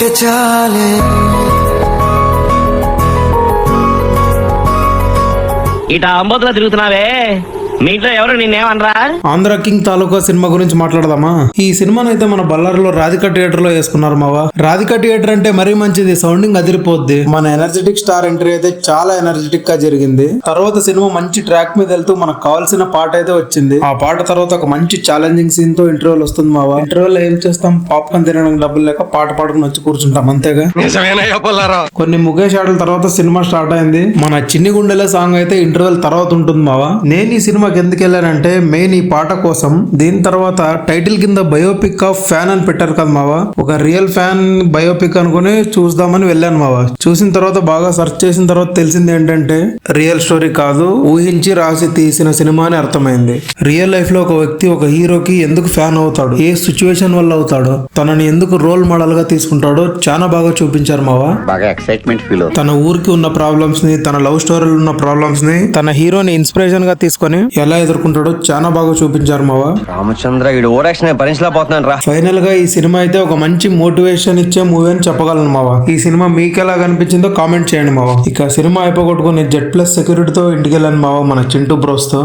ఉంటే చాలే. ఇట అంబోతులో తిరుగుతున్నావే, మీ ఇంట్లో ఎవరు నిన్నేమనరా? ఆంధ్ర కింగ్ తాలూకా సినిమా గురించి మాట్లాడదామా? ఈ సినిమాను అయితే మన బళ్ళారిలో రాధిక థియేటర్ లో వేసుకున్నారు మావా. రాధిక థియేటర్ అంటే మరీ మంచిది, సౌండింగ్ అదిరిపోద్ది. మన ఎనర్జెటిక్ స్టార్ ఎంట్రీ అయితే చాలా ఎనర్జెటిక్ గా జరిగింది. తర్వాత సినిమా మంచి ట్రాక్ మీద వెళ్తూ మనకు కావాల్సిన పాట అయితే వచ్చింది. ఆ పాట తర్వాత ఒక మంచి ఛాలెంజింగ్ సీన్ తో ఇంటర్వెల్ వస్తుంది మావా. ఇంటర్వెల్ ఏం చేస్తాం, పాప్కార్న్ తినడానికి డబ్బులు లేక పాట పాడుకుని వచ్చి కూర్చుంటాం, అంతేగా. కొన్ని ముఖేష్ ఆటల తర్వాత సినిమా స్టార్ట్ అయింది. మన చిన్ని గుండెల సాంగ్ అయితే ఇంటర్వెల్ తర్వాత ఉంటుంది మావా. నేను ఈ సినిమాకి ఎందుకు వెళ్ళానంటే మెయిన్ ఈ పాట కోసం. దీని తర్వాత టైటిల్ కింద బయోపిక్ ఆఫ్ ఫ్యాన్ అని పెట్టారు కదా మావా. ఒక రియల్ ఫ్యాన్ బయోపిక్ అనుకుని చూద్దామని వెళ్ళాను మావా. చూసిన తర్వాత బాగా సెర్చ్ చేసిన తర్వాత తెలిసింది ఏంటంటే రియల్ స్టోరీ కాదు, ఊహించి రాసి తీసిన సినిమా అని అర్థమైంది. రియల్ లైఫ్ లో ఒక వ్యక్తి ఒక హీరోకి ఎందుకు ఫ్యాన్ అవుతాడు, ఏ సిచ్యువేషన్ వల్ల అవుతాడో, తనని ఎందుకు రోల్ మోడల్ గా తీసుకుంటాడో చాలా బాగా చూపించారు మావా. బాగా ఎక్సైట్మెంట్ ఫీల్ అవుతుంది. తన ఊరికి ఉన్న ప్రాబ్లమ్స్ ని, తన లవ్ స్టోరీలో ఉన్న ప్రాబ్లమ్స్ ని తన హీరోని ఇన్స్పిరేషన్ గా తీసుకొని ఎలా ఎదుర్కొంటాడో చాలా బాగా చూపించారు మావా. రామచంద్ర ఈ ఓవరాక్షన్ భరించలేకపోతున్నాను రా. ఫైనల్ గా ఈ సినిమా అయితే ఒక మంచి మోటివేషన్ ఇచ్చే మూవీ అని చెప్పగలను మావా. ఈ సినిమా మీకు ఎలా కనిపించిందో కామెంట్ చేయండి మావా. ఇక సినిమా అయిపోగొట్టుకుని జెడ్ ప్లస్ సెక్యూరిటీతో ఇంటికి వెళ్ళాను మావా మన చింటూ బ్రోస్ తో.